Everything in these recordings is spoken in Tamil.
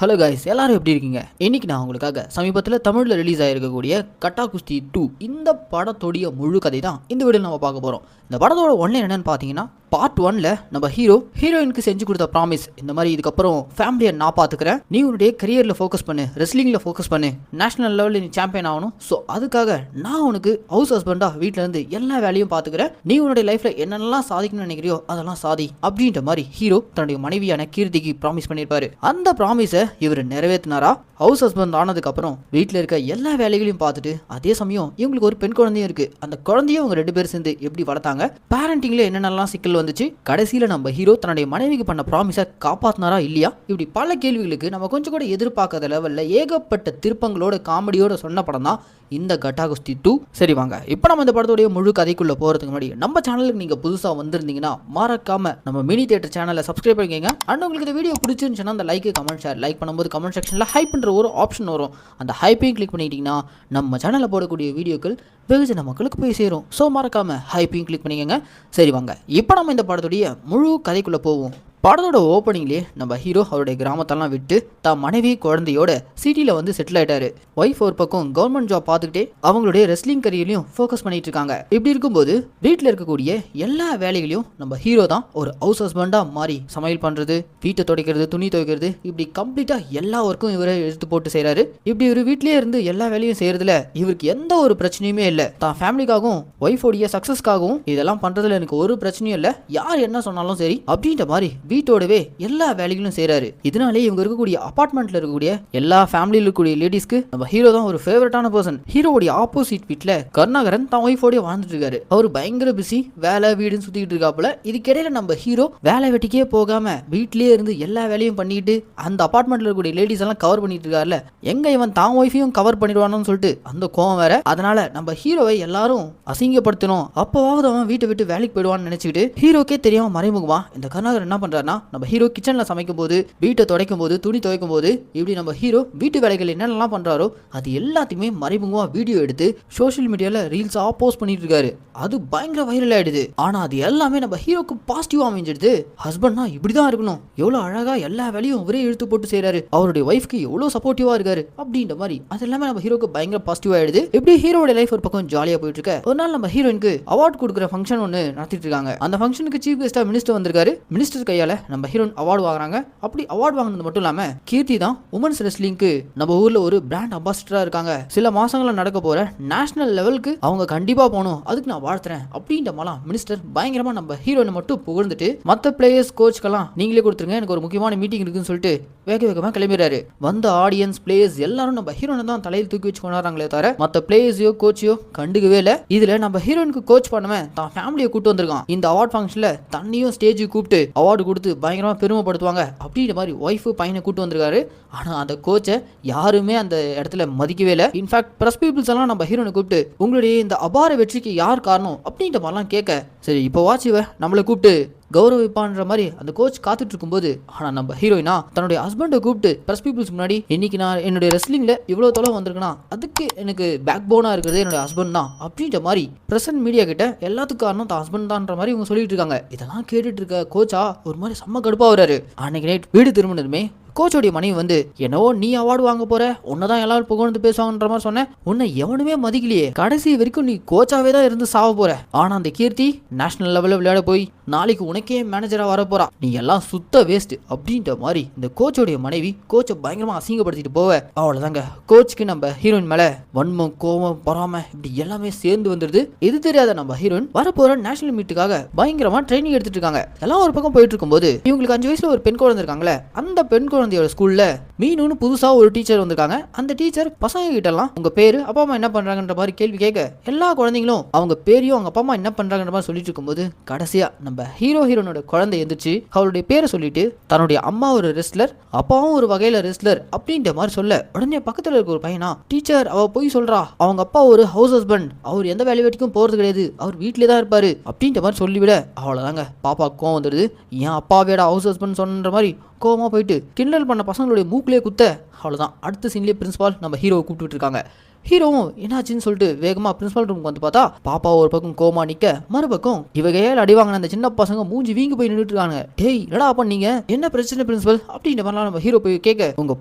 ஹலோ கைஸ், எல்லாரும் எப்படி இருக்கீங்க? இன்னைக்கு நான் உங்களுக்காக சமீபத்தில் தமிழில் ரிலீஸ் ஆகிருக்கக்கூடிய கட்டா குஸ்தி 2 இந்த படத்தோடைய முழு கதை தான் இந்த வீடியோவில் நம்ம பார்க்க போகிறோம். இந்த படத்தோட ஒன்லைன் என்னன்னு பார்த்தீங்கன்னா, பார்ட் 1ல நம்ம ஹீரோயினுக்கு செஞ்சு கொடுத்த ப்ராமிஸ், இந்த மாதிரி இதுக்கப்புறம் ஃபேமிலியை நான் பார்த்துக்கிறேன், நீ உன்னுடைய கரியரில் ஃபோக்கஸ் பண்ணு, ரெஸ்லிங்கில் ஃபோக்கஸ் பண்ணு, நேஷனல் லெவலில் நீ சாம்பியன் ஆகணும், ஸோ அதுக்காக நான் உனக்கு ஹவுஸ் ஹஸ்பண்டாக வீட்டில் இருந்து எல்லா வேலையும் பார்த்துக்கிறேன், நீ உன்னுடைய லைஃப்பில் என்னென்னலாம் சாதிக்கணும்னு நினைக்கிறியோ அதெல்லாம் சாதி அப்படின்ற மாதிரி ஹீரோ தன்னுடைய மனைவியான கீர்த்திக்கு ப்ராமிஸ் பண்ணியிருப்பாரு. அந்த ப்ராமிஸை இவர் நிறைவேற்றினாரா? ஹவுஸ் ஹஸ்பண்ட் ஆனதுக்கு அப்புறம் வீட்டில் இருக்க எல்லா வேலைகளையும் பார்த்துட்டு, அதே சமயம் இவங்களுக்கு ஒரு பெண் குழந்தையும் இருக்கு, அந்த குழந்தையும் அவங்க 2 பேர் சேர்ந்து எப்படி வளர்த்தாங்க, பேரண்டிங்ல என்னென்னலாம் சிக்கல் வந்துச்சு, கடைசியில நம்ம ஹீரோ தன்னுடைய மனைவிக்கு பண்ண ப்ராமிஸை காப்பாத்தினாரா இல்லையா, இப்படி பல கேள்விகளுக்கு நம்ம கொஞ்சம் கூட எதிர்பார்க்காத லெவல்ல ஏகப்பட்ட திருப்பங்களோட காமெடியோட சொன்ன படம் தான் இந்த கட்டா குஸ்தி 2. சரி வாங்க, இப்போ நம்ம இந்த படத்தோடைய முழு கதைக்குள்ள போறதுக்கு முன்னாடி நம்ம சேனலுக்கு நீங்க புதுசா வந்திருந்தீங்கன்னா மறக்காம நம்ம மினி தியேட்டர் சேனலை சப்ஸ்கிரைப் பண்ணிக்கங்க. அண்ட் உங்களுக்கு இந்த வீடியோ பிடிச்சிருந்துச்சுன்னா அந்த லைக், கமெண்ட், ஷேர், லைக் பண்ணும்போது கமெண்ட் செக்ஷன்ல ஹைப் பண்ற ஒரு ஆப்ஷன் வரும், அந்த ஹைப்பையும் கிளிக் பண்ணிட்டீங்கன்னா நம்ம சேனலில் போடக்கூடிய வீடியோக்கள் வெகுஜன மக்களுக்கு போய் சேரும். ஸோ மறக்காம ஹைப்பையும் கிளிக் பண்ணிக்கங்க. சரி வாங்க, இப்போ நம்ம இந்த படத்துடைய முழு கதைக்குள்ள போவோம். படத்தோட ஓப்பனிங்லேயே நம்ம ஹீரோ அவருடைய கிராமத்தெல்லாம் விட்டு தான் மனைவி குழந்தையோட சிட்டியில் வந்து செட்டில் ஆயிட்டாரு. ஒய்ஃப் ஒரு பக்கம் கவர்மெண்ட் ஜாப் பார்த்துக்கிட்டே அவங்களுடைய ரெஸ்லிங் கரியர்லையும் ஃபோக்கஸ் பண்ணிட்டு இருக்காங்க. இப்படி இருக்கும்போது வீட்டில் இருக்கக்கூடிய எல்லா வேலைகளையும் நம்ம ஹீரோ தான் ஒரு ஹவுஸ் ஹஸ்பண்டாக மாறி சமையல் பண்ணுறது, வீட்டை துடைக்கிறது, துணி துவைக்கிறது, இப்படி கம்ப்ளீட்டாக எல்லா ஒர்க்கும் இவரை எடுத்து போட்டு செய்கிறாரு. இப்படி ஒரு வீட்லேயே இருந்து எல்லா வேலையும் செய்கிறதுல இவருக்கு எந்த ஒரு பிரச்சனையுமே இல்லை. தான் ஃபேமிலிக்காகவும் ஒய்ஃபோடைய சக்ஸஸ்க்காகவும் இதெல்லாம் பண்ணுறதுல எனக்கு ஒரு பிரச்சனையும் இல்லை, யார் என்ன சொன்னாலும் சரி அப்படின்ற மாதிரி வீட்டோடவே எல்லா வேலைகளும் செய்யறாரு. இதனாலே இவங்க இருக்கக்கூடிய அபார்ட்மெண்ட்ல இருக்கக்கூடிய எல்லா ஃபேமிலியில் இருக்கக்கூடிய லேடிஸ்க்கு நம்ம ஹீரோ தான் ஒரு ஃபேவரட்டான பர்சன். ஹீரோடைய ஆப்போசிட் வீட்ல கருணாகரன் தான் ஒய்ஃபோடய வாழ்ந்துட்டு இருக்காரு. அவர் பயங்கர பிஸி, வேலை வீடுன்னு சுத்திட்டு இருக்காப்புல. இதுக்கிடையில நம்ம ஹீரோ வேலை வெட்டிக்கே போகாம வீட்லயே இருந்து எல்லா வேலையும் பண்ணிட்டு அந்த அபார்ட்மெண்ட்ல இருக்கக்கூடிய லேடிஸ் எல்லாம் கவர் பண்ணிட்டு இருக்காருல, எங்க இவன் தான் ஒய்ஃபையும் கவர் பண்ணிடுவானு சொல்லிட்டு அந்த கோவம் வேற. அதனால நம்ம ஹீரோவை எல்லாரும் அசிங்கப்படுத்தணும், அப்பவாவது அவன் வீட்டை விட்டு வேலைக்கு போயிடுவான்னு நினைச்சுக்கிட்டு ஹீரோக்கே தெரியாம மறைமுகமா இந்த கருணாகரன் என்ன பண்றாரு, நம்ம ஹீரோ கிச்சன்ல சமைக்கும் போது, வீட்டை துடைக்கும் போது, துணி துவைக்கும் போது, இப்படி நம்ம ஹீரோ வீட்டு வேலைகள் என்னென்னலாம் பண்றாரோ அது எல்லாத்தையுமே மறைமுகமா வீடியோ எடுத்து சோஷியல் மீடியால ரீல்ஸா போஸ்ட் பண்ணிட்டு இருக்காரு. அது பயங்கர வைரல் ஆயிடுது. ஆனா அது எல்லாமே நம்ம ஹீரோக்கு பாசிட்டிவா அமைஞ்சிடுது. ஹஸ்பண்ட்னா இப்படிதான் இருக்கணும், எவ்வளவு அழகா எல்லா வேலையும் ஒரே இழுத்து போட்டு செய்யறாரு, அவருடைய ஒய்ஃப்க்கு எவ்வளவு சப்போர்ட்டிவா இருக்காரு அப்படின்ற மாதிரி அது எல்லாமே நம்ம ஹீரோக்கு பயங்கர பாசிட்டிவா ஆயிடுது. இப்படி ஹீரோட லைஃப் ஒரு பக்கம் ஜாலியா போயிட்டு இருக்க, ஒரு நாள் நம்ம ஹீரோயினுக்கு அவார்ட் கொடுக்குற ஃபங்க்ஷன் ஒன்று நடத்திட்டு இருக்காங்க. அந்த ஃபங்க்ஷனுக்கு சீஃப் கெஸ்டா மினிஸ்டர் வந்திருக்காரு. மினிஸ்டர் கையால நம்ம ஹீரோயின் அவார்டு வாங்குறாங்க. அப்படி அவார்டு வாங்கினது மட்டும் இல்லாம கீர்த்தி தான் உமன்ஸ் ரெஸ்லிங்க்கு நம்ம ஊர்ல ஒரு பிராண்ட் அம்பாசிடரா இருக்காங்க. சில மாசங்கள நடக்க போற நேஷனல் லெவலுக்கு அவங்க கண்டிப்பா போகணும், அதுக்கு நான் வாழ்த்துறேன் அப்படின்ற மாதிரி மினிஸ்டர் பயங்கரமா நம்ம ஹீரோயினை மட்டும் புகழ்ந்துட்டு மற்ற பிளேயர்ஸ் கோச்க்கெல்லாம் நீங்களே கொடுத்துருங்க, எனக்கு ஒரு முக்கியமான மீட்டிங் இருக்குன்னு சொல்லிட்டு வேக வேகமா கிளம்பிடுறாரு. வந்த ஆடியன்ஸ், பிளேயர்ஸ் எல்லாரும் நம்ம ஹீரோனை தான் தலையில் தூக்கி வச்சு கொண்டாடுறாங்களே தவிர மற்ற பிளேயர்ஸையோ கோச்சையோ கண்டுக்கவே இல்லை. இதுல நம்ம ஹீரோயினுக்கு கோச் பண்ணவன் தான் ஃபேமிலியை கூட்டு வந்திருக்கான். இந்த அவார்ட் ஃபங்க்ஷன்ல தண்ணியும் ஸ்டேஜுக்கு கூப்பிட்டு அவார்டு கொடுத்து பயங்கரமா பெருமைப்படுத்துவாங்க அப்படின்ற மாதிரி ஒய்ஃபு பையனை கூட்டு வந்திருக்காரு. ஆனா அந்த கோச்சை யாருமே அந்த இடத்துல மதிக்கவே இல்லை. இன்ஃபேக்ட் பிரஸ் பீப்புள்ஸ் எல்லாம் நம்ம ஹீரோனை கூப்பிட்டு உங்களுடைய இந்த அபார வெற்றிக்கு யார் காரணம் அப்படின்ற மாதிரிலாம் கேட்க, சரி இப்போ வாட்சிவ நம்மளை கூப்பிட்டு கௌரவிப்பான்ற மாதிரி அந்த கோச் காத்துட்டு இருக்கும்போது, ஆனா நம்ம ஹீரோயினா தன்னுடைய ஹஸ்பண்டை கூப்பிட்டு பிரஸ் பீப்புள்ஸ் முன்னாடி, இன்னைக்கு நான் என்னுடைய ரெஸ்லிங்ல இவ்வளவு தொலை வந்திருக்கேன்னா அதுக்கு எனக்கு பேக் போனா இருக்கிறது என்னுடைய ஹஸ்பண்ட் தான் அப்படின்ற மாதிரி பிரசன்ட் மீடியா கிட்ட எல்லாத்துக்கும் காரணம் தான் ஹஸ்பண்ட் தான்ற மாதிரி இவங்க சொல்லிட்டு இருக்காங்க. இதெல்லாம் கேட்டுட்டு இருக்க கோச்சா ஒரு மாதிரி செம்ம கடுப்பா வராரு. அன்னைக்கு நைட் வீடு திரும்பினதுமே கோச்சோடைய மனைவி வந்து, என்னவோ நீ அவார்டு வாங்க போற, உன்னதான் எல்லாரும் புகழ்ந்து பேசுவாங்கன்ற மாதிரி சொன்ன, உன்னை எவனுமே மதிக்கலையே, கடைசி வரைக்கும் நீ கோச்சாவே தான் இருந்து சாவ போற. ஆனா அந்த கீர்த்தி நேஷனல் லெவலில் விளையாட போய் நாளைக்கு உனக்கே மேனேஜரா வர போறா, நீ எல்லாம் சுத்த வேஸ்ட் அப்படின்ற மாதிரி இந்த கோச்சோடைய மனைவி கோச்சை பயங்கரமா அசிங்கப்படுத்திட்டு போவ. அவ்வளவுதாங்க, கோச்சுக்கு நம்ம ஹீரோயின் மேல வன்மம், கோவம், பொறாம இப்படி எல்லாமே சேர்ந்து வந்துருது. இது தெரியாத நம்ம ஹீரோயின் வரப்போற நேஷனல் மீட்டுக்காக பயங்கரமா ட்ரைனிங் எடுத்துட்டு இருக்காங்க. எல்லாம் ஒரு பக்கம் போயிட்டு இருக்கும்போது இவங்களுக்கு 5 வயசுல ஒரு பெண் குழந்தை இருக்காங்களே, அந்த பெண் குழந்தையோட ஸ்கூல்ல மீனுன்னு புதுசா ஒரு டீச்சர் வந்திருக்காங்க. அந்த டீச்சர் பசங்க கிட்ட எல்லாம் உங்க பேரு, அப்பா அம்மா என்ன பண்றாங்கன்ற மாதிரி கேள்வி கேட்க, எல்லா குழந்தைங்களும் அவங்க பேரையும் அவங்க அப்பா அம்மா என்ன பண்றாங்கன்ற மாதிரி சொல்லிட்டு இருக்கும்போது கடைசியா நம்ம ஹீரோயினோட குழந்தை எந்திரிச்சு அவளுடைய பேரை சொல்லிட்டு தன்னுடைய அம்மா ஒரு ரெஸ்லர், அப்பாவும் ஒரு வகையில ரெஸ்லர் அப்படின்ற மாதிரி சொல்ல, உடனே பக்கத்துல இருக்க ஒரு பையனா, டீச்சர் அவ போய் சொல்றா, அவங்க அப்பா ஒரு ஹவுஸ் ஹஸ்பண்ட், அவர் எந்த வேலை வெட்டிக்கும் போறது கிடையாது, அவர் வீட்டிலே தான் இருப்பாரு அப்படின்ற மாதிரி சொல்லிவிட, அவ்வளவுதாங்க பாப்பா கோவம் வந்துடுது. என் அப்பாவோட ஹவுஸ் ஹஸ்பண்ட் சொன்ன மாதிரி கோவமா போயிட்டு கிண்டல் பண்ண பசங்களுடைய மூக்கிலே குத்த. அவ்வளோதான். அடுத்த சீன்லேயே பிரின்சிபால் நம்ம ஹீரோவை கூப்பிட்டு இருக்காங்க. ஹீரோவும் என்னாச்சுன்னு சொல்லிட்டு வேகமாக பிரின்சிபல் ரூமுக்கு வந்து பார்த்தா பாப்பா ஒரு பக்கம் கோமா நிற்க, மறுபக்கம் இவகையால் அடி வாங்கின அந்த சின்ன பசங்க மூஞ்சி வீங்கி போய் நின்றுட்டு இருக்காங்க. டேய் என்னடா பண்ணீங்க, என்ன பிரச்சனை பிரின்சிபல் அப்படின்ற மாதிரிலாம் நம்ம ஹீரோ போய் கேட்க, உங்க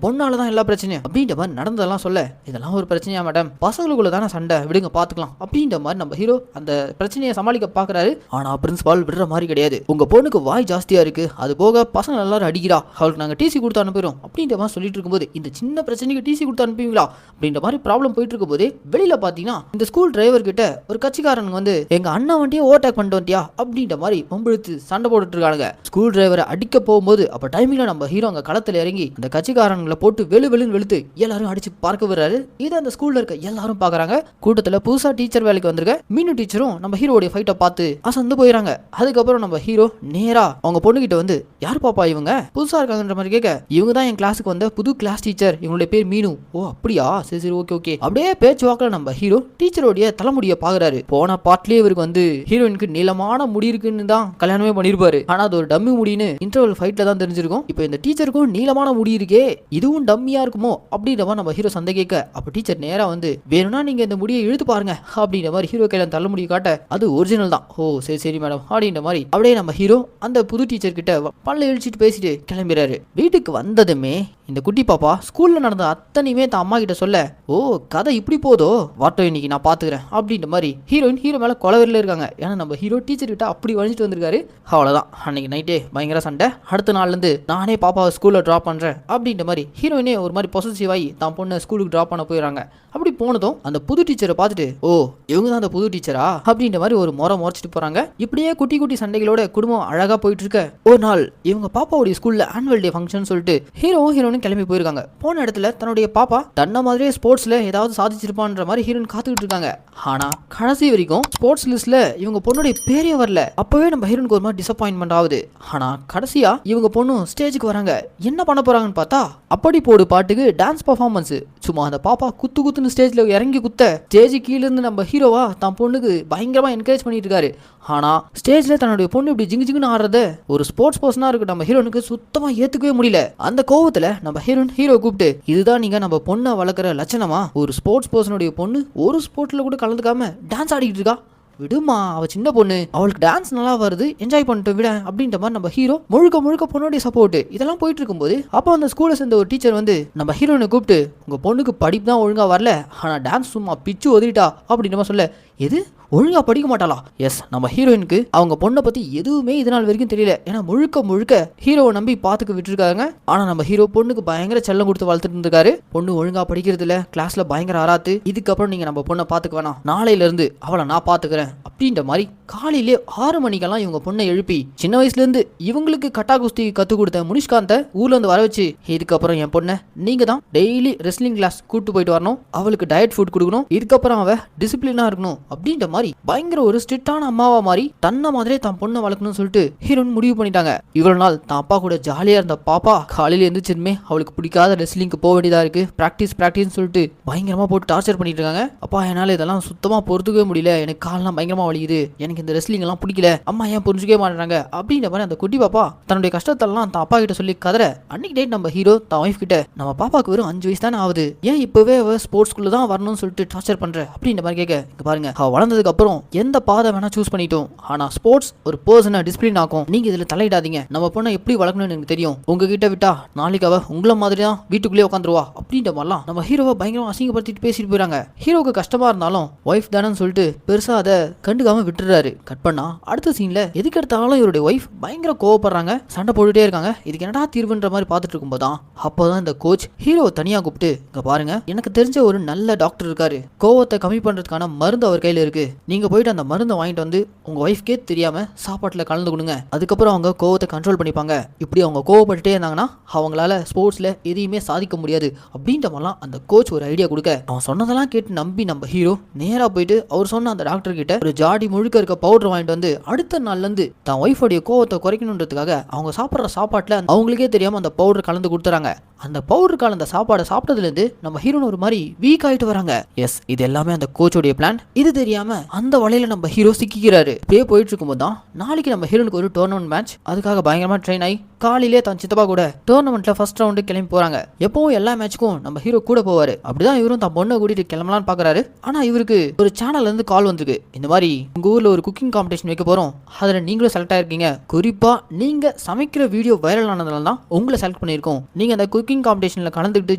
பொண்ணால தான் எல்லா பிரச்சனையும் அப்படின்ற மாதிரி நடந்ததெல்லாம் சொல்ல, இதெல்லாம் ஒரு பிரச்சனையா மேடம், பசங்களுக்குள்ள தானே சண்டை, விடுங்க பார்த்துக்கலாம் அப்படின்ற மாதிரி நம்ம ஹீரோ அந்த பிரச்சனையை சமாளிக்க பார்க்குறாரு. ஆனால் பிரின்சிபால் விடுற மாதிரி கிடையாது. உங்க பொண்ணுக்கு வாய் ஜாஸ்தியாக இருக்கு, அது போக பசங்க எல்லாரும் அடிக்கிறா, அவளுக்கு நாங்கள் டிசி கொடுத்து அனுப்பிடுறோம் அப்படின்ற மாதிரி சொல்லிட்டு இருக்கும்போது, இந்த சின்ன பிரச்சனைக்கு டிசி கொடுத்து அனுப்புவீங்களா அப்படின்ற மாதிரி ப்ராப்ளம் போயிட்டு இருக்கும்போது வெளியில பாத்தீங்கன்னா இந்த ஸ்கூல் டிரைவர் கிட்ட ஒரு கட்சிக்காரனுங்க வந்து எங்க அண்ணா வண்டியை ஓவர்டேக் பண்ணிட்டு வந்துட்டியா அப்படின்ற மாதிரி பம்பெழுத்து சண்டை போட்டுட்டு இருக்காங்க. ஸ்கூல் டிரைவரை அடிக்க போகும்போது அப்ப டைமிங்ல நம்ம ஹீரோ அங்க களத்துல இறங்கி அந்த கட்சிக்காரங்களை போட்டு வெளுன்னு வெளுத்து எல்லாரும் அடிச்சு பார்க்க விடுறாரு. இதை அந்த ஸ்கூல்ல இருக்க எல்லாரும் பாக்குறாங்க. கூட்டத்துல புதுசா டீச்சர் வேலைக்கு வந்திருக்க மீனு டீச்சரும் நம்ம ஹீரோடைய ஃபைட்டை பார்த்து அசந்து போயிடறாங்க. அதுக்கப்புறம் நம்ம ஹீரோ நேரா அவங்க பொண்ணுகிட்ட வந்து, யார் பாப்பா இவங்க புதுசா இருக்காங்கன்ற மாதிரி கேட்க, இவங்க தான் என் கிளாஸுக்கு வந்த புது கிளாஸ் டீச்சர், இவங்களுடைய பேர் மீனு. ஓ அப்படியா, சரி சரி ஓகே. அப்படியே பேச்சு வாக்கில் நம்ம ஹீரோ டீச்சரோடைய தலைமுடியை பாக்குறாரு. போன பாட்லயே இவருக்கு வந்து ஹீரோயினுக்கு நீளமான முடி இருக்குன்னு தான் கல்யாணமே பண்ணிருப்பாரு. ஆனா அது ஒரு டம்மி முடின்னு இன்டர்வல் ஃபைட்ல தான் தெரிஞ்சிருக்கும். இப்போ இந்த டீச்சருக்கும் நீளமான முடி இருக்கே, இதுவும் டம்மியா இருக்குமோ அப்படின்ற மாதிரி நம்ம ஹீரோ சந்தை கேட்க, அப்ப டீச்சர் நேரா வந்து, வேணும்னா நீங்க இந்த முடியை இழுத்து பாருங்க அப்படின்ற மாதிரி ஹீரோ கையில தலைமுடியை காட்ட, அது ஒரிஜினல் தான். ஓ சரி சரி மேடம் அப்படின்ற மாதிரி அப்படியே நம்ம ஹீரோ அந்த புது டீச்சர் கிட்ட பல்ல இழிச்சிட்டு பேசிட்டு கிளம்பிடுறாரு. வீட்டுக்கு வந்ததுமே இந்த குட்டி பாப்பா ஸ்கூல்ல நடந்த அத்தனையுமே தான் அம்மா கிட்ட சொல்ல, ஓ கதை இப்படி போதோ, வாட்டோ இன்னைக்கு நான் பாத்துக்கிறேன் அப்படின்ற மாதிரி ஹீரோயின் ஹீரோ மேல கொலவெறில இருக்காங்க. ஏன்னா நம்ம ஹீரோ டீச்சர் கிட்ட அப்படி வழிஞ்சிட்டு வந்திருக்காரு. அவ்வளவுதான், அன்னைக்கு நைட்டே பயங்கர சண்டை. அடுத்த நாள்ல இருந்து நானே பாப்பாவை ஸ்கூல்ல டிராப் பண்றேன் அப்படின்ற மாதிரி ஹீரோயினே ஒரு மாதிரி பொசசிவ் ஆகி தான் பொண்ணை ஸ்கூலுக்கு டிராப் பண்ண போயிடறாங்க. அப்படி போனதும் அந்த புது டீச்சரை பார்த்துட்டு, ஓ இவங்க தான் அந்த புது டீச்சரா அப்படின்ற மாதிரி ஒரு முறைச்சிட்டு போறாங்க. இப்படியே குட்டி குட்டி சண்டைகளோட குடும்பம் அழகா போயிட்டு இருக்க, ஒரு நாள் இவங்க பாப்பாவுடைய ஸ்கூல்ல ஆனுவல் டே ஃபங்க்ஷன் சொல்லிட்டு ஹீரோவும் ஹீரோனும் கிளம்பி போயிருக்காங்க. போன இடத்துல தன்னுடைய பாப்பா தன்ன மாதிரியே ஸ்போர்ட்ஸ்ல ஏதாவது சாதிச்சிருப்பான்ற மாதிரி ஹீரோயின் காத்துக்கிட்டு இருக்காங்க. ஆனா கடைசி வரைக்கும் ஸ்போர்ட்ஸ் லிஸ்ட்ல இவங்க பொண்ணுடைய பேரே வரல. அப்பவே நம்ம ஹீரோனுக்கு ஒரு மாதிரி டிசப்பாயின்மெண்ட் ஆகுது. ஆனா கடைசியா இவங்க பொண்ணு ஸ்டேஜுக்கு வராங்க. என்ன பண்ண போறாங்கன்னு பார்த்தா, அப்படி போடு பாட்டுக்கு டான்ஸ் பர்ஃபார்மன்ஸ். சும்மா அந்த பாப்பா குத்து குத்துன்னு ஸ்டேஜ்ல இறங்கி குத்த, ஸ்டேஜ் கீழ இருந்து நம்ம ஹீரோவா தான் பொண்ணுக்கு பயங்கரமா என்கரேஜ் பண்ணிட்டு இருக்காரு. ஆனா ஸ்டேஜ்ல தன்னுடைய பொண்ணு இப்படி ஜிங்கு ஜிங்குன்னு ஆடுறத ஒரு ஸ்போர்ட்ஸ் பர்சனா இருக்கு நம்ம ஹீரோனுக்கு சுத்தமா ஏத்துக்கவே முடியல. அந்த கோவத்துல நம்ம ஹீரோ கூப்பிட்டு, இதுதான் நீங்க நம்ம பொண்ணை வளர்க்குற லட்சணமா, ஒரு ஸ்போர்ட்ஸ் பர்சனுடைய பொண்ணு ஒரு ஸ்போர்ட்ல கூட கலந்துக்காம டான்ஸ் ஆடிக்கிட்டு இருக்கா, விடுமா அவ சின்ன பொண்ணு, அவளுக்கு டான்ஸ் நல்லா வருது, என்ஜாய் பண்ணிட்டு விட அப்படின்ற மாதிரி நம்ம ஹீரோ முழுக்க பொண்ணுடைய சப்போர்ட் இதெல்லாம் போயிட்டு இருக்கும்போது, அப்போ அந்த ஸ்கூல்ல சேர்ந்த ஒரு டீச்சர் வந்து நம்ம ஹீரோனை கூப்பிட்டு, உங்க பொண்ணுக்கு படிப்பு தான் ஒழுங்கா வரல, ஆனா டான்ஸ் சும்மா பிச்சு ஒதிட்டா அப்படின்ற மாதிரி சொல்ல, எது ஒழுங்கா படிக்க மாட்டாளா? எஸ், நம்ம ஹீரோயினுக்கு அவங்க பொண்ணை பத்தி எதுவுமே இது நாள் வரைக்கும் தெரியல. ஏன்னா முழுக்க ஹீரோவை நம்பி பாத்துக்க விட்டுருக்காங்க. ஆனா நம்ம ஹீரோ பொண்ணுக்கு பயங்கர செல்லம் கொடுத்து வளர்த்துட்டு இருந்திருக்காரு. பொண்ணு ஒழுங்கா படிக்கிறது இல்ல, கிளாஸ்ல பயங்கர ஆராத்து, இதுக்கப்புறம் நீங்க நம்ம பொண்ணை பாத்துக்க வேணாம், நாளையில இருந்து அவளை நான் பாத்துக்கிறேன் அப்படின்ற மாதிரி காலையிலே 6 மணிக்கெல்லாம் இவங்க பொண்ணை எழுப்பி சின்ன வயசுல இருந்து இவங்களுக்கு கட்டா குஸ்தி கத்து கொடுத்த முனிஷ்காந்த ஊர்ல இருந்து வர வச்சு, இதுக்கப்புறம் என் பொண்ணை நீங்க தான் டெய்லி ரெஸ்லிங் கிளாஸ் கூட்டு போயிட்டு வரணும், அவளுக்கு டயட் ஃபுட் கொடுக்கணும், இதுக்கப்புறம் அவ டிசிப்ளினா இருக்கணும் அப்படின்ற மாதிரி பயங்கர ஒரு ஸ்ட்ரிக்டான அம்மாவா மாதிரி தன்னை மாதிரியே தான் பொண்ணை வளர்க்கணும்னு சொல்லிட்டு ஹீரோயின் முடிவு பண்ணிட்டாங்க. இவ்வளவு நாள் தான் அப்பா கூட ஜாலியா இருந்த பாப்பா காலையில எழுந்திரிச்சுமே அவளுக்கு பிடிக்காத ரெஸ்லிங்க்கு போக வேண்டியதா இருக்கு, பிராக்டிஸ் சொல்லிட்டு பயங்கரமா போட்டு டார்ச்சர் பண்ணிட்டு இருக்காங்க. அப்பா என்னால இதெல்லாம் சுத்தமா பொறுத்துக்கவே முடியல, எனக்கு காலெல்லாம் பயங்கரமா வலிக்குது, எனக்கு இந்த ரெஸ்லிங் எல்லாம் பிடிக்கல, அம்மா ஏன் புரிஞ்சுக்கவே மாட்டாங்க அப்படின்ற மாதிரி அந்த குட்டி பாப்பா தன்னுடைய கஷ்டத்தெல்லாம் தான் அப்பா கிட்ட சொல்லி கதற. அன்னைக்கு டேட் நம்ம ஹீரோ தான் ஒய்ஃப் கிட்ட, நம்ம பாப்பாக்கு வெறும் 5 வயசு தானே ஆகுது, ஏன் இப்பவே அவ ஸ்போர்ட்ஸ் ஸ்கூல்ல தான் வரணும்னு சொல்லிட்டு டார்ச்சர் பண்ற அப்படின்ற மாதிரி கேட்க, இங்க பாருங்க அவ வளர்ந்ததுக்கு அப்புறம் எந்த பாதை வேணா சூஸ் பண்ணிட்டோம், ஆனா ஸ்போர்ட்ஸ் ஒரு பர்சனை டிசிப்ளின் ஆக்கும், நீங்க இதுல தலையிடாதீங்க, நம்ம பொண்ணை எப்படி வளர்க்கணும்னு எனக்கு தெரியும், உங்ககிட்ட விட்டா நாளைக்கு அவ உங்களை மாதிரி தான் வீட்டுக்குள்ளே உட்காந்துருவா அப்படின்ற மாதிரிலாம் நம்ம ஹீரோவை பயங்கரமா அசிங்கப்படுத்திட்டு பேசிட்டு போயிறாங்க. ஹீரோக்கு கஷ்டமா இருந்தாலும் ஒய்ஃப் தானேன்னு சொல்லிட்டு பெருசா அதை கண்டுக்காம விட்டுறாரு. கட் பண்ணா அடுத்த சீன்ல எதுக்கு எடுத்தாலும் இவருடைய ஒய்ஃப் பயங்கர கோவப்படுறாங்க, சண்டை போட்டுட்டே இருக்காங்க. இதுக்கு என்னடா தீர்வுன்ற மாதிரி பார்த்துட்டு இருக்கும்போதான் அப்போதான் இந்த கோச் ஹீரோவை தனியா கூப்பிட்டு, இங்க பாருங்க எனக்கு தெரிஞ்ச ஒரு நல்ல டாக்டர் இருக்காரு, கோவத்தை கம்மி பண்றதுக்கான மருந்து அவர் கையில இருக்கு, நீங்க போயிட்டு அந்த மருந்தை வாங்கிட்டு வந்து உங்க ஒய்ஃப்கே தெரியாம சாப்பாட்டுல கலந்து கொடுங்க, அதுக்கப்புறம் அவங்க கோவத்தை கண்ட்ரோல் பண்ணிப்பாங்க, இப்படி அவங்க கோவப்பட்டுட்டே இருந்தாங்கன்னா அவங்களால ஸ்போர்ட்ஸ்ல எதையுமே சாதிக்க முடியாது அப்படின்ற மாதிரிலாம் அந்த கோச் ஒரு ஐடியா கொடுக்க, அவன் சொன்னதெல்லாம் கேட்டு நம்பி நம்ம ஹீரோ நேரா போயிட்டு அவர் சொன்ன அந்த டாக்டர் கிட்ட ஒரு ஜாடி முழுக்க இருக்க பவுடர் வாங்கிட்டு வந்து அடுத்த நாள்ல இருந்து தான் ஒய்ஃபோடைய கோவத்தை குறைக்கணுன்றதுக்காக அவங்க சாப்பிட்ற சாப்பாட்டுல அவங்களுக்கே தெரியாம அந்த பவுடர் கலந்து கொடுத்துறாங்க. அந்த பவுடர் கலந்த சாப்பாடை சாப்பிட்டதுல இருந்து நம்ம ஹீரோன் ஒரு மாதிரி வீக் ஆயிட்டு வராங்க. எஸ், இது எல்லாமே அந்த கோச்சோடைய பிளான். இது தெரியாம அந்த வலையில நம்ம ஹீரோ சிக்கிக்கிறாரு. இப்படியே போயிட்டு இருக்கும்போது தான் நாளைக்கு நம்ம ஹீரோனுக்கு ஒரு டோர்னமெண்ட் மேட்ச். அதுக்காக பயங்கரமா ட்ரெயின் ஆகி காலையிலே தான் சித்தப்பா கூட டோர்னமெண்ட்ல ஃபர்ஸ்ட் ரவுண்டு கிளம்பி போறாங்க. எப்பவும் எல்லா மேட்சுக்கும் நம்ம ஹீரோ கூட போவாரு. அப்படிதான் இவரும் தான் பொண்ணை கூட்டிட்டு கிளம்பலான்னு பாக்குறாரு. ஆனா இவருக்கு ஒரு சேனல்ல இருந்து கால் வந்திருக்கு. இந்த மாதிரி உங்க ஊர்ல ஒரு குக்கிங் காம்படிஷன் வைக்க போறோம், அதுல நீங்களும் செலக்ட் ஆயிருக்கீங்க, குறிப்பா நீங்க சமைக்கிற வீடியோ வைரல் ஆனதுனால தான் உங்களை செலக்ட் பண்ணியிருக்கோம், நீங்க அந்த குக்கிங் காம்படிஷன்ல கலந்துக்கிட்டு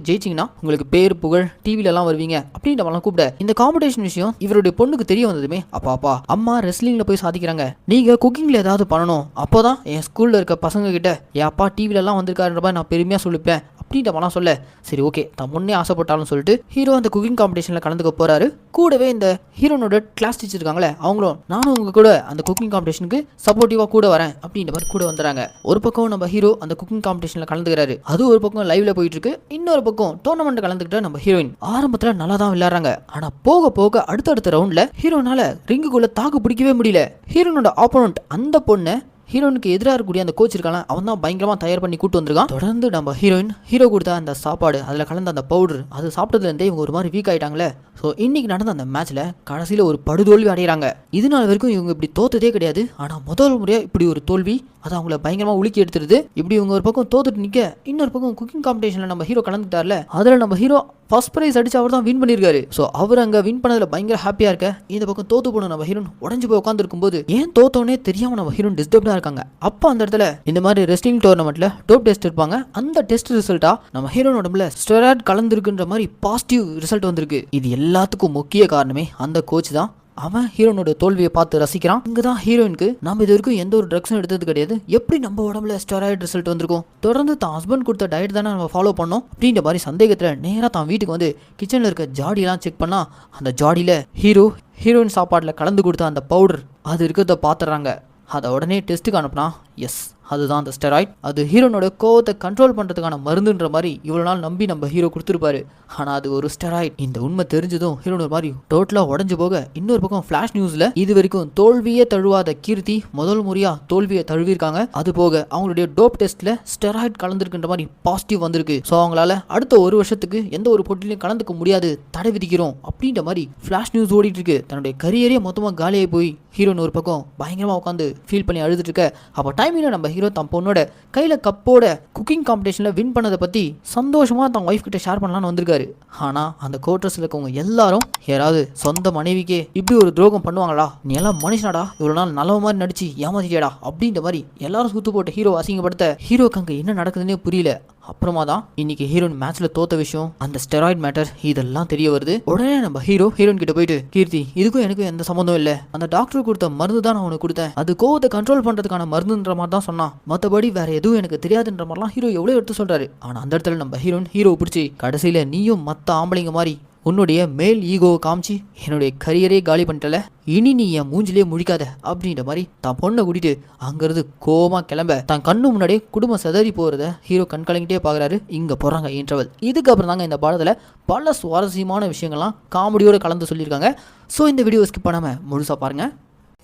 ஜெயிச்சிங்கன்னா உங்களுக்கு பேர் புகழ் டிவில எல்லாம் வருவீங்க அப்படின்ற மாதிரி கூப்பிட. இந்த காம்படிஷன் விஷயம் இவருடைய பொண்ணுக்கு தெரிய வந்ததுமே, அப்பா அம்மா ரெஸ்லிங்ல போய் சாதிக்கிறாங்க, நீங்க குக்கிங்ல ஏதாவது பண்ணணும், அப்போதான் என் ஸ்கூல்ல இருக்க பசங்க கிட்ட என் அப்பா டிவில எல்லாம் வந்திருக்காருன்ற மாதிரி நான் பெருமையா சொல்லிப்பேன் அப்படின்ற மாதிரிலாம் சொல்ல. சரி ஓகே, தான் முன்னே ஆசைப்பட்டாலும் சொல்லிட்டு ஹீரோ அந்த குக்கிங் காம்படிஷன்ல கலந்துக்க போறாரு. கூடவே இந்த ஹீரோனோட கிளாஸ் டீச்சர் இருக்காங்களே அவங்களும் நானும் உங்க கூட அந்த குக்கிங் காம்படிஷனுக்கு சப்போர்ட்டிவா கூட வரேன் அப்படின்ற மாதிரி கூட வந்துறாங்க. ஒரு பக்கம் நம்ம ஹீரோ அந்த குக்கிங் காம்படிஷன்ல கலந்துக்கிறாரு, அது ஒரு பக்கம் லைவ்ல போயிட்டு இருக்கு. இன்னொரு பக்கம் டோர்னமெண்ட் கலந்துக்கிட்ட நம்ம ஹீரோயின் ஆரம்பத்துல நல்லா தான் விளையாடுறாங்க. ஆனா போக போக அடுத்தடுத்த ரவுண்ட்ல ஹீரோனால ரிங்குக்குள்ள தாக்கு பிடிக்கவே முடியல. ஹீரோனோட ஆப்போனன்ட் அந்த பொண்ணு ஹீரோனுக்கு எதிராக இருக்கக்கூடிய அந்த கோச் இருக்காங்க, அவன் தான் பயங்கரமா தயார் பண்ணி கூட்டு வந்திருக்கான். தொடர்ந்து நம்ம ஹீரோ கொடுத்த அந்த சாப்பாடு, அதில் கலந்த அந்த பவுடர், அது சாப்பிட்டதுலேருந்தே இவங்க ஒரு மாதிரி வீக் ஆயிட்டாங்களே. ஸோ இன்னைக்கு நடந்த அந்த மேட்ச்ல கடைசியில் ஒரு படுதோல்வி அடைகிறாங்க. இது நாள் வரைக்கும் இவங்க இப்படி தோத்ததே கிடையாது. ஆனால் முதல் முறையாக இப்படி ஒரு தோல்வி அது அவங்கள பயங்கரமாக உலுக்கி எடுத்துருது. இப்படி இவங்க ஒரு பக்கம் தோத்துட்டு நிற்க, இன்னொரு பக்கம் குக்கிங் காம்படிஷனில் நம்ம ஹீரோ கலந்துட்டார்ல, அதில் நம்ம ஹீரோ ஃபர்ஸ்ட் ப்ரைஸ் அடிச்சு அவர் தான் வின் பண்ணியிருக்காரு. ஸோ அவர் அங்கே வின் பண்ணதில் பயங்கர ஹாப்பியாக இருக்க, இந்த பக்கம் தோத்து போன நம்ம ஹீரோன் உடஞ்சு போய் உட்காந்துருக்கும் போது ஏன் தோத்தோன்னே தெரியாமல் நம்ம ஹீரோன் டிஸ்டர்ப்டாக இருக்காங்க. அப்போ அந்த இடத்துல இந்த மாதிரி ரெஸ்லிங் டோர்னமெண்ட்ல டோப் டெஸ்ட் இருப்பாங்க. அந்த டெஸ்ட் ரிசல்ட்டா நம்ம ஹீரோன் உடம்புல ஸ்டெராய்டு கலந்துருக்குன்ற மாதிரி பாசிட்டிவ் ரிசல்ட் வந்திருக்கு. இது எல்லாத்துக்கும் முக்கிய காரணமே அந்த கோச் தான். அவன் ஹீரோனோட தோல்வியை பார்த்து ரசிக்கிறான். இங்கதான் ஹீரோயினுக்கு நம்ம இது வரைக்கும் எந்த ஒரு ட்ரக்ஸும் எடுத்தது கிடையாது, எப்படி நம்ம உடம்புல ஸ்டெராய்டு ரிசல்ட் வந்திருக்கும், தொடர்ந்து தான் ஹஸ்பண்ட் கொடுத்த டயட் தானே நம்ம ஃபாலோ பண்ணோம் அப்படின்ற மாதிரி சந்தேகத்தில் நேராக தான் வீட்டுக்கு வந்து கிச்சனில் இருக்க ஜாடியெல்லாம் செக் பண்ணா, அந்த ஜாடியில் ஹீரோயின் சாப்பாட்டில் கலந்து கொடுத்த அந்த பவுடர் அது இருக்கிறத பார்த்துறாங்க. அதை உடனே டெஸ்ட்டுக்கு அனுப்புனா, எஸ் அதுதான் அந்த ஸ்டெராய்ட். அது ஹீரோனோட கோவத்தை கண்ட்ரோல் பண்ணுறதுக்கான மருந்துன்ற மாதிரி இவ்வளோ நாள் நம்பி நம்ம ஹீரோ கொடுத்துருப்பாரு. ஆனால் அது ஒரு ஸ்டெராய்ட். இந்த உண்மை தெரிஞ்சதும் ஹீரோனோட மாதிரி டோட்டலாக உடஞ்சு போக, இன்னொரு பக்கம் ஃப்ளாஷ் நியூஸில் இது வரைக்கும் தோல்வியே தழுவாத கீர்த்தி முதல் முறையாக தோல்வியை தழுவிருக்காங்க. அது போக அவங்களுடைய டோப் டெஸ்ட்டில் ஸ்டெராய்ட் கலந்துருக்குன்ற மாதிரி பாசிட்டிவ் வந்திருக்கு. ஸோ அவங்களால அடுத்த ஒரு வருஷத்துக்கு எந்த ஒரு போட்டிலையும் கலந்துக்க முடியாது, தடை விதிக்கிறோம் அப்படின்ற மாதிரி ஃப்ளாஷ் நியூஸ் ஓடிட்டு இருக்கு. தன்னுடைய கரியரே மொத்தமாக காலியாகி போய் ஹீரோன் ஒரு பக்கம் பயங்கரமாக உட்காந்து ஃபீல் பண்ணி அழுதுட்டு இருக்க. அப்போ டைமில் நம்ம ஹீரோ தன் பொண்ணோட கையில் கப்போட குக்கிங் காம்படிஷனில் வின் பண்ணதை பற்றி சந்தோஷமாக தன் ஒய்ஃப் கிட்ட ஷேர் பண்ணலான்னு வந்திருக்காரு. ஆனால் அந்த கோட்ரஸில் இருக்கவங்க எல்லாரும், யாராவது சொந்த மனைவிக்கே இப்படி ஒரு துரோகம் பண்ணுவாங்களா, நீ எல்லாம் மனுஷனாடா, இவ்வளோ நாள் நல்ல மாதிரி நடிச்சு ஏமாத்திட்டியாடா அப்படின்ற மாதிரி எல்லாரும் சுத்து போட்டு ஹீரோ அசிங்கப்படுத்த, ஹீரோக்கு அங்கே என்ன நடக்குதுன்னே புரியல. அப்புறமா தான் இன்னைக்கு ஹீரோயின் மேட்ச்ல தோத்த விஷயம், அந்த ஸ்டெராய்ட் மேட்டர் இதெல்லாம் தெரிய வருது. உடனே நம்ம ஹீரோயின் கிட்ட போயிட்டு, கீர்த்தி இதுக்கும் எனக்கும் எந்த சம்மந்தம் இல்லை, அந்த டாக்டர் கொடுத்த மருந்து தான் நான் உனக்கு கொடுத்தேன், அது கோவத்தை கண்ட்ரோல் பண்றதுக்கான மருந்துன்ற மாதிரி தான் சொன்னான், மற்றபடி வேற எதுவும் எனக்கு தெரியாதுன்ற மாதிரிலாம் ஹீரோ எவ்வளோ எடுத்து சொல்றாரு. ஆனா அந்த இடத்துல நம்ம ஹீரோ பிடிச்சி கடைசியில நீயும் மற்ற ஆம்பளைங்க மாதிரி உன்னுடைய மேல் ஈகோவை காமிச்சு என்னுடைய கரியரே காலி பண்ணிட்டல, இனி நீ என் மூஞ்சிலே முழிக்காத அப்படின்ற மாதிரி தான் பொண்ணை கூட்டிட்டு அங்கிருந்து கோமா கிளம்ப, தான் கண்ணு முன்னாடியே குடும்பம் செதறி போறத ஹீரோ கண் கலங்கிட்டே பாக்குறாரு. இங்க போறாங்க இன்டர்வல். இதுக்கப்புறம் தாங்க இந்த பாடத்துல பல சுவாரஸ்யமான விஷயங்கள்லாம் காமெடியோட கலந்து சொல்லியிருக்காங்க. ஸோ இந்த வீடியோ ஸ்கிப் பண்ணாம முழுசா பாருங்க.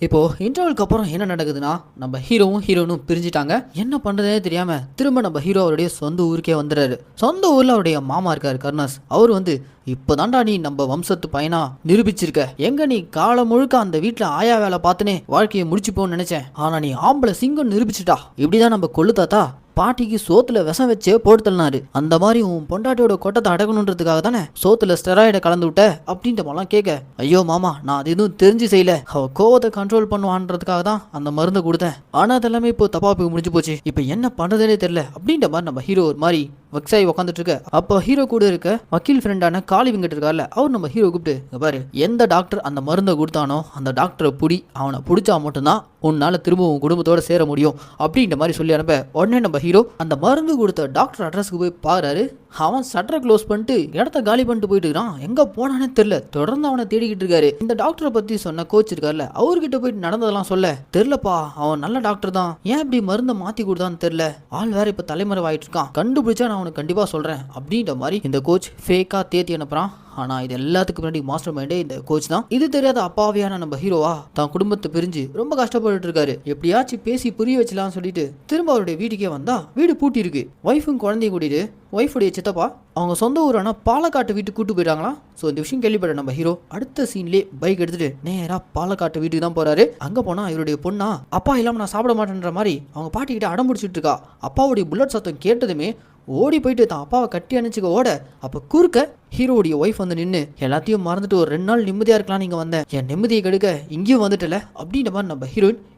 இப்போ இன்டர்வலுக்கு அப்புறம் என்ன நடக்குதுன்னா, நம்ம ஹீரோனும் பிரிஞ்சுட்டாங்க. என்ன பண்றதே தெரியாம திரும்ப நம்ம ஹீரோ அவருடைய சொந்த ஊருக்கே வந்துடுறாரு. சொந்த ஊர்ல அவருடைய மாமா இருக்காரு கர்ணாஸ். அவர் வந்து, இப்போதான்டா நீ நம்ம வம்சத்து பையனா நிரூபிச்சிருக்க, எங்க நீ காலம் முழுக்க அந்த வீட்டுல ஆயா வேலை பார்த்துனே வாழ்க்கையை முடிச்சுப்போன்னு நினைச்சேன், ஆனா நீ ஆம்பளை சிங்கம் நிரூபிச்சுட்டா, இப்படிதான் நம்ம கொள்ளு தாத்தா பாட்டிக்கு சோத்துல விஷம் வச்சே போட்டு தள்ளினாரு, அந்த மாதிரி உன் பொண்டாட்டியோட கொட்டத்தை அடக்கணுன்றதுக்காக தானே சோத்துல ஸ்டெராய்டை கலந்து விட்ட அப்படின்ற மாதிரிலாம் கேட்க, ஐயோ மாமா நான் அது எதுவும் தெரிஞ்சு செய்யல, அவ கோவத்தை கண்ட்ரோல் பண்ணுவான்றதுக்காக தான் அந்த மருந்தை கொடுத்தேன், ஆனா அதெல்லாமே இப்போ தப்பா போய் முடிஞ்சு போச்சு, இப்போ என்ன பண்றதுனே தெரியல அப்படின்ற மாதிரி நம்ம ஹீரோ ஒரு மாதிரி வெக்ஸாகி உட்காந்துட்டு இருக்க. அப்போ ஹீரோ கூட இருக்க வக்கீல் ஃப்ரெண்டான காளி வெங்கட் இருக்கார்ல, அவர் நம்ம ஹீரோ கூப்பிட்டு, பாரு எந்த டாக்டர் அந்த மருந்தை கொடுத்தானோ அந்த டாக்டரை புடி, அவனை பிடிச்சா மட்டும்தான் உன்னால திரும்ப உன் குடும்பத்தோட சேர முடியும் அப்படின்ற மாதிரி சொல்லி அனுப்ப, உடனே நம்ம ஹீரோ அந்த மருந்து கொடுத்த டாக்டர் அட்ரஸ்க்கு போய் பாக்குறாரு. அவன் சட்டரை க்ளோஸ் பண்ணிட்டு இடத்த காலி பண்ணிட்டு போயிட்டு இருக்கான், எங்க போனானே தெரியல. தொடர்ந்து அவனை தேடிக்கிட்டு இருக்காரு. இந்த டாக்டரை பத்தி சொன்ன கோச் இருக்கார்ல, அவர்கிட்ட போயிட்டு நடந்ததெல்லாம் சொல்ல, தெரியலப்பா அவன் நல்ல டாக்டர் தான், ஏன் இப்படி மருந்தை மாத்தி கொடுத்தான்னு தெரியல, ஆள் வேற இப்ப தலைமறைவாயிட்டு இருக்கான், கண்டுபிடிச்சா நான் அவனுக்கு கண்டிப்பா சொல்றேன் அப்படின்ற மாதிரி இந்த கோச் ஃபேக்கா தேத்தி அனுப்புறான். ஆனா இது எல்லாத்துக்கு முன்னாடி மாஸ்டர் மைண்டே இந்த கோச் தான். இது தெரியாத அப்பாவியான நம்ம ஹீரோவா தான் குடும்பத்தை பிரிஞ்சு ரொம்ப கஷ்டப்பட்டு இருக்காரு. எப்படியாச்சும் பேசி புரிய வச்சலாம்னு சொல்லிட்டு திரும்ப அவருடைய வீட்டுக்கே வந்தா வீடு பூட்டி இருக்கு. ஒய்ஃபும் குழந்தைய கூட்டிட்டு ஒய்ஃபுடைய சித்தப்பா அவங்க சொந்த ஊரான பாலக்காட்டு வீட்டுக்கு கூட்டு போயிட்டாங்களாம். ஸோ இந்த விஷயம் கேள்விப்பட்ட நம்ம ஹீரோ அடுத்த சீன்லேயே பைக் எடுத்துட்டு நேராக பாலக்காட்டு வீட்டுக்கு தான் போறாரு. அங்கே போனால் இவருடைய பொண்ணா அப்பா இல்லாமல் நான் சாப்பிட மாட்டேன்ற மாதிரி அவங்க பாட்டிக்கிட்ட அடம் பிடிச்சிட்டு இருக்கா. அப்பாவுடைய புல்லட் சத்தம் கேட்டதுமே ஓடி போயிட்டு தான் அப்பாவை கட்டி அணைச்சிக்க ஓட அப்போ குறுக்க ஹீரோடைய ஒய்ஃப் வந்து நின்று எல்லாத்தையும் மறந்துட்டு ஒரு 2 நாள் நிம்மதியாக இருக்கலாம் நீங்கள் வந்தேன், என் நிம்மதியை கெடுக்க இங்கேயும் வந்துட்டல அப்படின்ற மாதிரி நம்ம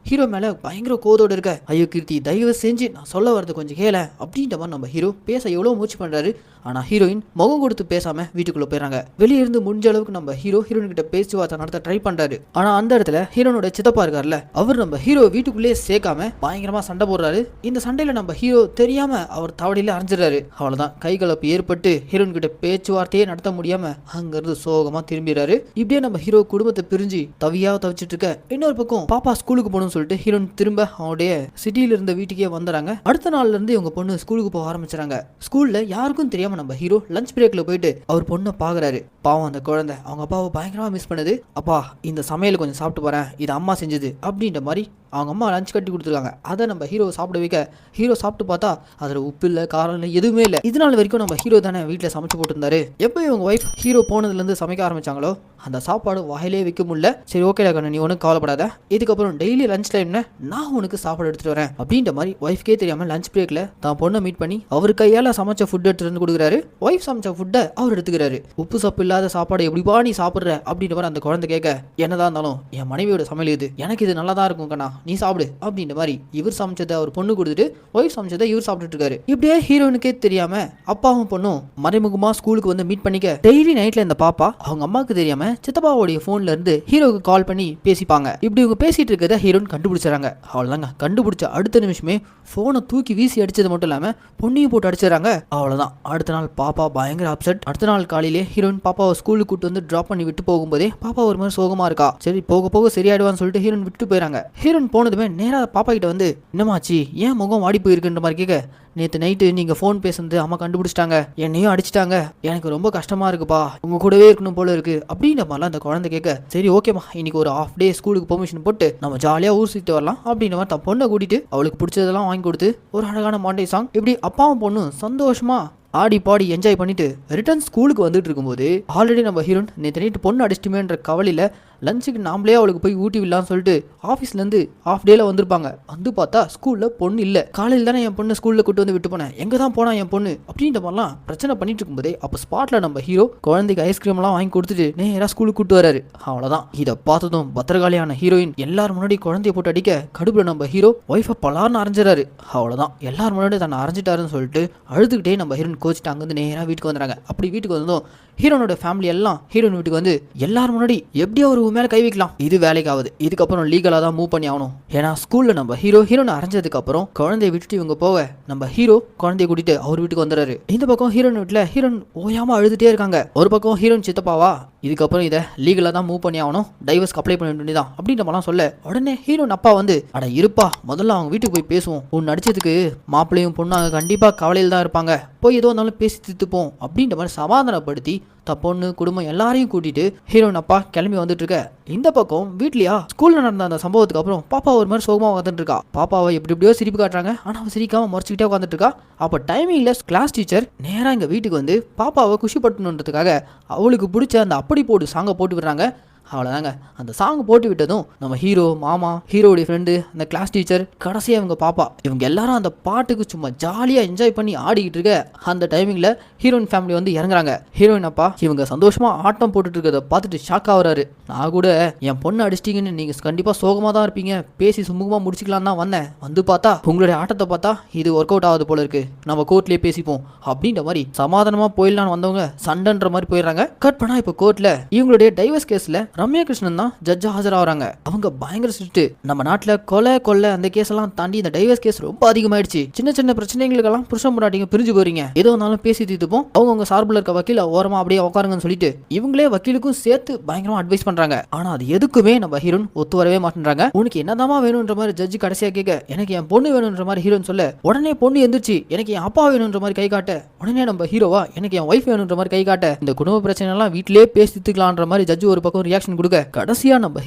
ஹீரோ மேலே பயங்கர கோதோடு இருக்க. ஐயோ கீர்த்தி தயவு செஞ்சு நான் சொல்ல வரது கொஞ்சம் கேள அப்படின்ற மாதிரி நம்ம ஹீரோ பேச எவ்வளோ முயற்சி பண்ணுறாரு. ஆனால் ஹீரோயின் முகம் கொடுத்து பேசாமல் வீட்டுக்குள்ளே போயிடறாங்க. வெளியே இருந்து முடிஞ்ச அளவுக்கு நம்ம ஹீரோயின் கிட்ட பேச்சுவார்த்தை நடத்த ட்ரை பண்ணுறாரு. ஆனால் அந்த இடத்துல ஹீரோனோட சித்தப்பா இருக்கார்ல அவர் நம்ம ஹீரோ வீட்டுக்குள்ளேயே சேர்க்காம பயங்கரமாக சண்டை போடுறாரு. இந்த சண்டையில் நம்ம ஹீரோ தெரியாமல் அவர் தவடையில் அரைஞ்சிடறாரு. அவ்வளோதான் கைகலப்பு ஏற்பட்டு ஹீரோயின் கிட்ட பேச்சுவார்த்தையே நடத்த முடியாம அங்கிருந்து சோகமா திரும்பிடுறாரு. இப்படியே நம்ம ஹீரோ குடும்பத்தை பிரிஞ்சு தவிச்சிட்டு இருக்க. இன்னொரு பக்கம் பாப்பா ஸ்கூலுக்கு போகணும்னு சொல்லிட்டு ஹீரோயின் திரும்ப அவனுடைய சிட்டியில இருந்த வீட்டுக்கே வந்துறாங்க. அடுத்த நாள்ல இருந்து இவங்க பொண்ணு ஸ்கூலுக்கு போக ஆரம்பிச்சாங்க. ஸ்கூல்ல யாருக்கும் தெரியாம நம்ம ஹீரோ லஞ்ச் பிரேக்ல போயிட்டு அவர் பொண்ணை பாக்குறாரு. பாவம் அந்த குழந்தை அவங்க அப்பாவை பயங்கரமா மிஸ் பண்ணுது. அப்பா இந்த சமையல் கொஞ்சம் சாப்பிட்டு போறேன், இது அம்மா செஞ்சது அப்படின்ற மாதிரி அவங்க அம்மா லஞ்ச் கட்டி கொடுத்துருக்காங்க. அதை நம்ம ஹீரோ சாப்பிட வைக்க ஹீரோ சாப்பிட்டு பார்த்தா அதில் உப்பு இல்லை காரம் இல்லை எதுவுமே இல்லை. இதனால வரைக்கும் நம்ம ஹீரோ தானே வீட்டில் சமைச்சு போட்டுருந்தாரு. எப்போ இவங்க ஒய்ஃப் ஹீரோ போனதுலேருந்து சமைக்க ஆரம்பிச்சாங்களோ அந்த சாப்பாடு வாயிலே வைக்க முடியல. சரி ஓகே கண்ணு நீ ஒன்றும் கவலைப்படாத, இதுக்கப்புறம் டெய்லி லஞ்ச் டைம்ல நான் உனக்கு சாப்பாடு எடுத்துட்டு வரேன் அப்படின்ற மாதிரி ஒய்ஃப்கே தெரியாமல் லஞ்ச் பிரேக்கில் தான் பொண்ணை மீட் பண்ணி அவர் கையால் சமைச்ச ஃபுட் எடுத்துட்டு வந்து கொடுக்குறாரு. ஒய்ஃப் சமைச்ச ஃபுட்டை அவர் எடுத்துக்கிறாரு. உப்பு சப்பு இல்லாத சாப்பாடு எப்படிப்பா நீ சாப்பிட்ற அப்படின்ற மாதிரி அந்த குழந்தை கேட்க என்னதான் இருந்தாலும் என் மனைவியோட சமையல் இது, எனக்கு இது நல்லா தான் இருக்கும் கண்ணா நீ சாப்பிடு அப்படின்ற மாதிரி இவர் சமைச்சதை அவர் பொண்ணு கொடுத்துட்டு ஒய்ஃப் சமைச்சதை இவர் சாப்பிட்டுட்டு இருக்காரு. இப்படியே ஹீரோனுக்கே தெரியாம அப்பாவும் பொண்ணும் மறைமுகமா ஸ்கூலுக்கு வந்து மீட் பண்ணிக்க டெய்லி நைட்ல இந்த பாப்பா அவங்க அம்மாவுக்கு தெரியாம சித்தப்பாவுடைய போன்ல இருந்து ஹீரோக்கு கால் பண்ணி பேசிப்பாங்க. இப்படி இவங்க பேசிட்டு இருக்கிறத ஹீரோன் கண்டுபிடிச்சாங்க. அவ்வளவுதாங்க, கண்டுபிடிச்ச அடுத்த நிமிஷமே போனை தூக்கி வீசி அடிச்சது மட்டும் இல்லாம பொண்ணையும் போட்டு அடிச்சிடறாங்க. அவ்வளவுதான். அடுத்த நாள் பாப்பா பயங்கர அப்செட். அடுத்த நாள் காலையிலே ஹீரோயின் பாப்பாவை ஸ்கூலுக்கு கூட்டு வந்து டிராப் பண்ணி விட்டு போகும்போதே பாப்பா ஒரு மாதிரி சோகமா இருக்கா. சரி போக போக சரியாயிடுவான்னு சொல்லிட்டு ஹீரோயின் விட்டு போயிறாங்க. ஹீரோயின் போனதுமே நேரா பாப்பா கிட்ட வந்து என்னமாச்சு ஏன் முகம் வாடி போயிருக்குன்ற மாதிரி கேட்க நேற்று நைட்டு நீங்கள் ஃபோன் பேசுனது அம்மா கண்டுபிடிச்சிட்டாங்க, என்னையும் அடிச்சிட்டாங்க, எனக்கு ரொம்ப கஷ்டமாக இருக்குப்பா, உங்கள் கூடவே இருக்கணும் போல இருக்கு அப்படின்ற மாதிரிலாம் அந்த குழந்தை கேட்க சரி ஓகேம்மா இன்னைக்கு ஒரு ஹாஃப் டே ஸ்கூலுக்கு பெர்மிஷன் போட்டு நம்ம ஜாலியாக ஊர் சுற்றி வரலாம் அப்படின்ற மாதிரி தன் பொண்ணை கூட்டிட்டு அவளுக்கு பிடிச்சதெல்லாம் வாங்கி கொடுத்து ஒரு அழகான மாண்டே சாங் இப்படி அப்பாவும் பொண்ணும் சந்தோஷமா ஆடி பாடி என்ஜாய் பண்ணிட்டு ரிட்டர்ன் ஸ்கூலுக்கு வந்துட்டு இருக்கும்போது ஆல்ரெடி நம்ம ஹீரோன் நேற்று நைட்டு பொண்ணு அடிச்சிட்டுமேன்ற கவலையில் லஞ்சுக்கு நாமளே அவளுக்கு போய் ஊட்டி விடலான்னு சொல்லிட்டு ஆஃபீஸ்லேருந்து ஆஃப் டேல வந்திருப்பாங்க. வந்து பார்த்தா ஸ்கூலில் பொண்ணு இல்லை. காலையில் தானே என் பொண்ணு ஸ்கூலில் கூட்டு வந்து விட்டு போனேன், எங்கே தான் போனா என் பொண்ணு அப்படின்ற மாதிரிலாம் பிரச்சனை பண்ணிட்டு இருக்கும்போதே அப்போ ஸ்பாட்டில் நம்ம ஹீரோ குழந்தைக்கு ஐஸ்கிரீம்லாம் வாங்கி கொடுத்துட்டு நேராக ஸ்கூலுக்கு கூட்டு வராரு. அவ்வளோதான். இதை பார்த்ததும் பத்திரகாளியான ஹீரோயின் எல்லாரும் முன்னாடி குழந்தைய போட்டு அடிக்க கடுப்புல நம்ம ஹீரோ ஒய்ஃபை பலார்னு அரைஞ்சிடறாரு. அவ்வளோதான். எல்லாரும் முன்னாடி தன்னை அரைஞ்சிட்டாருன்னு சொல்லிட்டு அழுதுகிட்டே நம்ம ஹீரோயின் கோச்சிட்டு அங்கேருந்து நேராக வீட்டுக்கு வந்துடுறாங்க. அப்படி வீட்டுக்கு வந்ததும் ஹீரோனோட ஃபேமிலி எல்லாம் ஹீரோயின் வீட்டுக்கு வந்து எல்லாரும் முன்னாடி எப்படியோ ஒரு மேலே கை வைக்கலாம், இது வேலைக்கு ஆகுது, இதுக்கப்புறம் லீகலாக தான் மூவ் பண்ணி ஆகணும். ஏன்னா ஸ்கூலில் நம்ம ஹீரோனை அரைஞ்சதுக்கு அப்புறம் குழந்தைய விட்டுட்டு இவங்க போக நம்ம ஹீரோ குழந்தைய கூட்டிட்டு அவர் வீட்டுக்கு வந்துடுறாரு. இந்த பக்கம் ஹீரோயின் வீட்டில் ஹீரோயின் ஓயாம அழுதுட்டே இருக்காங்க. ஒரு பக்கம் ஹீரோயின் சித்தப்பாவா இதுக்கப்புறம் இதை லீகலாக தான் மூவ் பண்ணி ஆகணும், டைவர்ஸ்க்கு அப்ளை பண்ண வேண்டியதான் அப்படின்ற மாதிரிலாம் சொல்ல உடனே ஹீரோயின் அப்பா வந்து அட இருப்பா முதல்ல அவங்க வீட்டுக்கு போய் பேசுவோம், உன் நடிச்சதுக்கு மாப்பிள்ளையும் பொண்ணு அங்கே கண்டிப்பாக கவலையில் தான் இருப்பாங்க, போய் ஏதோ இருந்தாலும் பேசி தித்துப்போம் அப்படின்ற மாதிரி சமாதானப்படுத்தி பொண்ணு குடும்பம் எல்லாரையும் கூட்டிட்டு ஹீரோயின் அப்பா கிளம்பி வந்துட்டு இருக்க. இந்த பக்கம் வீட்லயா ஸ்கூல்ல நடந்த அந்த சம்பவத்துக்கு அப்புறம் பாப்பா ஒரு மாதிரி சோகமா உட்காந்துட்டு இருக்கா. பாப்பாவை எப்படியோ சிரிப்பு காட்டுறாங்க, ஆனா அவன் சிரிக்காம முறைச்சிக்கிட்டே உட்காந்துட்டு இருக்கா. அப்ப டைமிங்ல கிளாஸ் டீச்சர் நேரா எங்க வீட்டுக்கு வந்து பாப்பாவை குஷிப்படுத்தணுன்றதுக்காக அவளுக்கு பிடிச்ச அந்த அப்படி போடு சாங்கை போட்டு விடுறாங்க. அவ்வளோதாங்க. அந்த சாங் போட்டு விட்டதும் நம்ம ஹீரோ மாமா ஹீரோடைய ஃப்ரெண்டு அந்த கிளாஸ் டீச்சர் கடைசியாக இவங்க பாப்பா இவங்க எல்லாரும் அந்த பாட்டுக்கு சும்மா ஜாலியாக என்ஜாய் பண்ணி ஆடிக்கிட்டு இருக்க அந்த டைமிங்கில் ஹீரோயின் ஃபேமிலி வந்து இறங்குறாங்க. ஹீரோயின் அப்பா இவங்க சந்தோஷமாக ஆட்டம் போட்டுட்டு இருக்கிறத பார்த்துட்டு ஷாக் ஆகுறாரு. நான் கூட என் பொண்ணு அடிச்சிட்டிங்கன்னு நீங்கள் கண்டிப்பாக சோகமாக தான் இருப்பீங்க, பேசி சுமூகமாக முடிச்சுக்கலாம் தான் வந்தேன், வந்து பார்த்தா உங்களுடைய ஆட்டத்தை பார்த்தா இது ஒர்க் அவுட் ஆகுது போல இருக்கு, நம்ம கோர்ட்லேயே பேசிப்போம் அப்படின்ற மாதிரி சமாதானமாக போயிடலான்னு வந்தவங்க சண்டைன்ற மாதிரி போயிடுறாங்க. கட் பண்ணா இப்போ கோர்ட்டில் இவங்களுடைய டைவர்ஸ் கேஸில் ரம்யா கிருஷ்ணன் தான் ஜட்ஜா ஆஜராகிறாங்க. அவங்க பயங்கர ஸ்ட்ரிக்ட். நம்ம நாட்டுல கொலை அந்த கேஸ் எல்லாம் தாண்டி இந்த டைவர்ஸ் கேஸ் ரொம்ப அதிகமாயிடுச்சு. சின்ன சின்ன பிரச்சனைகளுக்கெல்லாம் புருஷன் முன்னாடிங்க பிரிஞ்சு போறீங்க, ஏதோ இருந்தாலும் பேசி தீர்த்துப்போம், அவங்க சார்பில் இருக்க வக்கீல ஓரமா அப்படியே உட்காருங்கன்னு சொல்லிட்டு இவங்களே வக்கீலுக்கும் சேர்த்து பயங்கரமா அட்வைஸ் பண்றாங்க. ஆனா அது எதுக்குமே நம்ம ஹீரோன் ஒத்து வரவே மாட்டேன்றாங்க. உனக்கு என்னதாமா வேணும்ன்ற மாதிரி ஜட்ஜி கடைசியா கேட்க, எனக்கு என் பொண்ணு வேணும்ன்ற மாதிரி ஹீரோன் சொல்ல, உடனே பொண்ணு எந்திரிச்சு எனக்கு என் அப்பா வேணும்ன்ற மாதிரி கை காட்ட, உடனே நம்ம ஹீரோவா எனக்கு என் ஒய்ஃப் வேணும்ன்ற மாதிரி கை காட்ட, இந்த குடும்ப பிரச்சனை எல்லாம் வீட்டிலேயே பேசித்துக்கலான்ற மாதிரி ஜட்ஜி ஒரு பக்கம் ரியாக்ஷன் கொடுக்க, கடைசியா நம்ம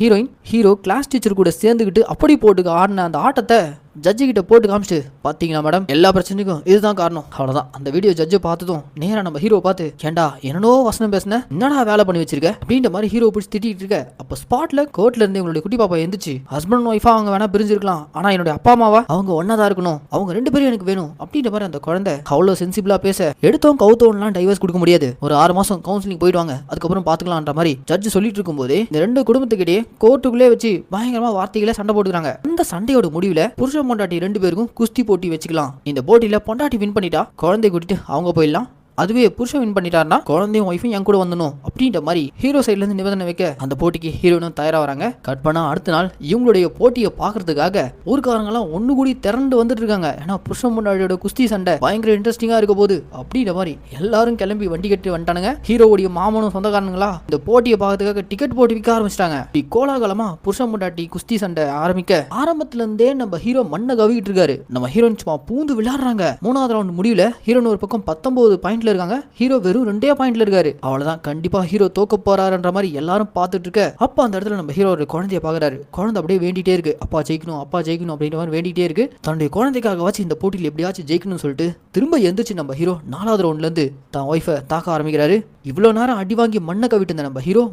ஹீரோ கிளாஸ் டீச்சர் கூட சேர்ந்துக்கிட்டு அப்படி போட்டுக்க ஆடின அந்த ஆட்டத்தை ஜட்ஜி கிட்ட போட்டு காமிச்சு, பாத்தீங்களா மேடம், எல்லா பிரச்சனைக்கும் இதுதான் காரணம். அவ்வளவுதான். அந்த வீடியோ ஜட்ஜை பார்த்ததும் நேரா நம்ம ஹீரோ பார்த்து, ஏண்டா என்னனோ வசனம் பேசுன, என்னடா வேலை பண்ணி வச்சிருக்க அப்படின்ற மாதிரி ஹீரோ பிடிச்சி திட்டிட்டு இருக்க. அப்ப ஸ்பாட்ல கோர்ட்ல இருந்து உங்களுடைய குட்டி பாப்பா எந்திரிச்சு, ஹஸ்பண்ட் ஒய்ஃபா அவங்க வேணா பிரிஞ்சிருக்கலாம், ஆனா என்னுடைய அப்பா அம்மாவா அவங்க ஒன்னாதான் இருக்கணும், அவங்க 2 பேரும் எனக்கு வேணும் அப்படின்ற மாதிரி அந்த குழந்தை அவ்வளவு சென்சிபிளா பேச, எடுத்தோம் கவுத்தோம்லாம் டைவர்ஸ் கொடுக்க முடியாது, ஒரு 6 மாசம் கவுன்சிலிங் போயிடுவாங்க, அதுக்கப்புறம் பாத்துக்கலாம்ன்ற மாதிரி ஜட்ஜ் சொல்லிட்டு இருக்கும் போதே இந்த 2 குடும்பத்துக்கிட்டே கோர்ட்டுக்குள்ளே வச்சு பயங்கரமா வார்த்தைகளை சண்டை போட்டுக்கிறாங்க. அந்த சண்டையோட முடிவுல புருஷ பொண்டாட்டி 2 பேருக்கும் குஸ்தி போட்டி வச்சுக்கலாம். இந்த போட்டியில பொண்டாட்டி வின் பண்ணிட்டா குழந்தை கூட்டிட்டு அவங்க போயிடலாம், அதுவே புருஷன் வின் பண்ணிட்டாருன்னா குழந்தையும் ஒய்ஃபும் என் கூட வந்துடும் அப்படின்ற மாதிரி ஹீரோ சைட்ல இருந்து நிபந்தனை வைக்க, அந்த போட்டிக்கு ஹீரோனும் தயாரா வராங்க. கட் பண்ணா அடுத்த நாள் இவங்களுடைய போட்டியை பாக்குறதுக்காக ஊர்க்காரங்கெல்லாம் ஒண்ணு கூடி திரண்டு வந்துட்டு இருக்காங்க. ஏன்னா புருஷன் முன்னாடியோட குஸ்தி சண்டை பயங்கர இன்ட்ரெஸ்டிங்கா இருக்க போது அப்படின்ற மாதிரி எல்லாரும் கிளம்பி வண்டி கட்டி வந்துட்டானுங்க. ஹீரோவுடைய மாமனும் சொந்தக்காரங்களா இந்த போட்டியை பார்க்கறதுக்காக டிக்கெட் போட்டு விற்க ஆரம்பிச்சிட்டாங்க. கோலாகலமா புருஷன் முன்னாடி குஸ்தி சண்டை ஆரம்பிக்க, ஆரம்பத்துல இருந்தே நம்ம ஹீரோ மண்ணை கவிக்கிட்டு இருக்காரு. நம்ம ஹீரோயின் சும்மா பூந்து விளையாடுறாங்க. 3வது ரவுண்ட் முடிவுல ஹீரோன் ஒரு பக்கம் 19 பாயிண்ட் இருக்காங்க, ஹீரோ வெறும் 2 பாயிண்ட்ல இருக்காரு. அவ்வளவுதான், கண்டிப்பா ஹீரோ தோக்க போறாருன்ற மாதிரி எல்லாரும் பார்த்துட்டு இருக்க, அப்ப அந்த இடத்துல நம்ம ஹீரோ ஒரு குழந்தைய பாக்குறாரு. குழந்தை அப்படியே வேண்டிட்டே இருக்கு, அப்பா ஜெயிக்கணும் அப்படின்ற மாதிரி வேண்டிட்டே இருக்கு. தன்னுடைய குழந்தைக்காக வச்சு இந்த போட்டியில் எப்படியாச்சும் ஜெயிக்கணும்னு சொல்லிட்டு திரும்ப எந்திரிச்சு நம்ம ஹீரோ 4வது ரவுண்ட்ல இருந்து தான் ஒய்ஃபை தாக்க ஆரம்பிக்கிறாரு. இவ்வளவு நேரம் அடி வாங்கி மண்ணை கவிட்டு இருந்த நம்ம ஹீரோ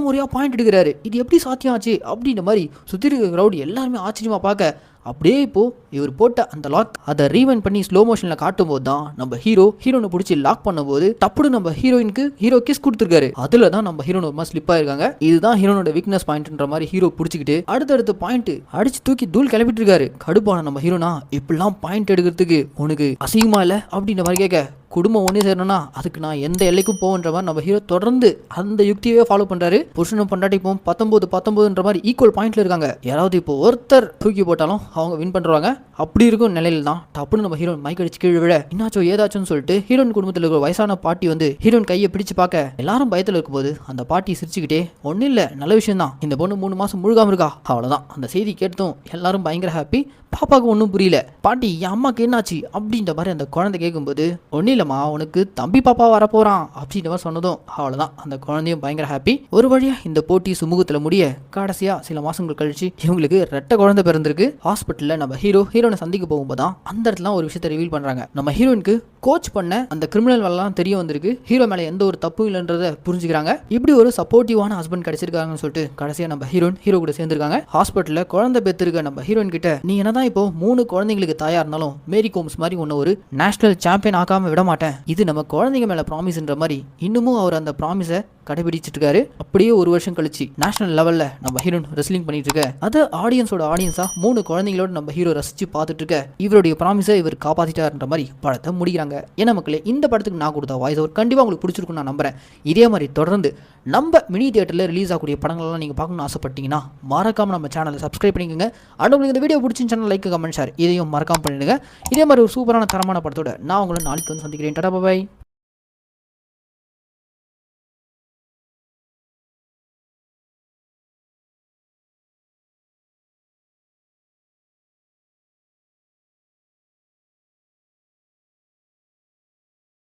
முறையா பாயிண்ட் எடுக்கிறாரு. இது எப்படி சாத்தியம் ஆச்சு அப்படின்ற மாதிரி சுத்தி இருக்க கிரௌட் எல்லாருமே ஆச்சரியமா பார்க்க, அப்படியே இப்போ இவர் போட்ட அந்த லாக் அதை ரீவைண்ட் பண்ணி ஸ்லோ மோஷன்ல காட்டும் போது தான் நம்ம ஹீரோனை பிடிச்சி லாக் பண்ணும்போது டப்புனு நம்ம ஹீரோ கிஸ் கொடுத்துருக்காரு. அதுல தான் நம்ம ஹீரோன் ஒரு மாதிரி ஸ்லிப் ஆயிருக்காங்க. இதுதான் ஹீரோனோட வீக்னஸ் பாயிண்ட்ன்ற மாதிரி ஹீரோ பிடிச்சிக்கிட்டு அடுத்தடுத்து பாயிண்ட் அடிச்சு தூக்கி தூள் கிளப்பிட்டு இருக்காரு. கடுப்பான நம்ம ஹீரோனா, இப்படிலாம் பாயிண்ட் எடுக்கிறதுக்கு உனக்கு அசிங்கமா இல்ல அப்படின்ற மாதிரி கேட்க, குடும்பம் ஒன்னே சேரணும்னா அதுக்கு நான் எந்த எல்லைக்கும் போன்ற மாதிரி நம்ம ஹீரோ தொடர்ந்து அந்த யுக்தியவே ஃபாலோ பண்றாரு. புருஷனும் பொண்டாட்டிக்கும் 19 மாதிரி ஈக்குவல் பாயிண்ட்ல இருக்காங்க. யாராவது இப்போ ஒருத்தர் தூக்கி போட்டாலும் அவங்க வின் பண்றாங்க. அப்படி இருக்கும் நிலையில தான் டப்புன்னு நம்ம ஹீரோன் மைக் அடிச்சு கீழே விழ, என்னாச்சோ ஏதாச்சும் சொல்லிட்டு ஹீரோன் குடும்பத்தில் இருக்கிற வயசான பாட்டி வந்து ஹீரோன் கையை பிடிச்சு பார்க்க, எல்லாரும் பயத்தில் இருக்கும்போது அந்த பாட்டி சிரிச்சுக்கிட்டே, ஒன்னும் இல்ல, நல்ல விஷயம் தான், இந்த பொண்ணு 3 மாசம் முழுகாம இருக்கா, அவ்வளவுதான். அந்த செய்தி கேட்டதும் எல்லாரும் பயங்கர ஹாப்பி. பாப்பாவுக்கு ஒன்றும் புரியல. பாட்டி, என் அம்மாக்கு என்னாச்சு அப்படின்ற மாதிரி அந்த குழந்தை கேட்கும்போது, ஒன்னும் இல்லம்மா, உனக்கு தம்பி பாப்பா வரப்போறான் அப்படின்ற மாதிரி சொன்னதும் அவ்வளவுதான். அந்த குழந்தையும் பயங்கர ஹாப்பி. ஒரு வழியா இந்த போட்டி சுமூகத்துல முடிய, கடைசியா சில மாசங்கள் கழிச்சு இவங்களுக்கு 2 குழந்தை பிறந்திருக்கு. ஹாஸ்பிட்டல்ல நம்ம ஹீரோனை சந்திக்க போகும்போது தான் அந்த இடத்துல ஒரு விஷயத்தை ரிவீல் பண்றாங்க. நம்ம ஹீரோனுக்கு கோச் பண்ண அந்த கிரிமினல் எல்லாம் தெரிய வந்திருக்கு. ஹீரோ மேல எந்த ஒரு தப்பும் இல்லைன்றத புரிஞ்சுக்கிறாங்க. இப்படி ஒரு சப்போர்ட்டிவான ஹஸ்பண்ட் கிடைச்சிருக்காங்கன்னு சொல்லிட்டு கடைசியா நம்ம ஹீரோ கூட சேர்ந்திருக்காங்க. ஹாஸ்பிட்டல்ல குழந்தை பெற்றிருக்க நம்ம ஹீரோயின் கிட்ட, நீ என்னதான் இப்போ 3 குழந்தைங்களுக்கு தாயா இருந்தாலும் மேரி கோம்ஸ் மாதிரி ஒன்னு ஒரு நேஷனல் சாம்பியன் ஆக்காம விட மாட்டேன், இது நம்ம குழந்தைங்க மேல ப்ராமிஸ்ன்ற மாதிரி இன்னமும் அவர் அந்த ப்ராமிஸை கடைபிடிச்சிட்டு இருக்காரு. அப்படியே ஒரு வருஷம் கழிச்சு நேஷனல் லெவல்ல நம்ம ஹீரோன் ரெஸ்லிங் பண்ணிட்டு இருக்க, அது ஆடியன்ஸா 3 குழந்தைங்களோட நம்ம ஹீரோ ரசிச்சு பார்த்துட்டு இருக்க, இவருடைய ப்ராமிஸை இவர் காப்பாத்திட்டாருன்ற மாதிரி படத்தை முடிக்கிறாங்க. ஏன்னா மக்களே, இந்த படத்துக்கு நான் கொடுத்த வாய்ஸ் ஓவர் கண்டிப்பா உங்களுக்கு பிடிச்சிருக்கும் நான் நம்புறேன். இதே மாதிரி தொடர்ந்து நம்ம மினி தியேட்டர்ல ரிலீஸ் ஆகக்கூடிய படங்கள்லாம் நீங்க பார்க்கணும்னு ஆசைப்பட்டீங்கன்னா மறக்காம நம்ம சேனலை சப்ஸ்கிரைப் பண்ணிக்கோங்க. அண்ட் உங்களுக்கு இந்த வீடியோ பிடிச்சிருந்துச்சுன்னா லைக், கமெண்ட், ஷேர் இதையும் மறக்காம பண்ணிடுங்க. இதே மாதிரி ஒரு சூப்பரான தரமான படத்தோட நான் உங்களை நாளைக்கு வந்து சந்திக்கிறேன். டாடா, பை.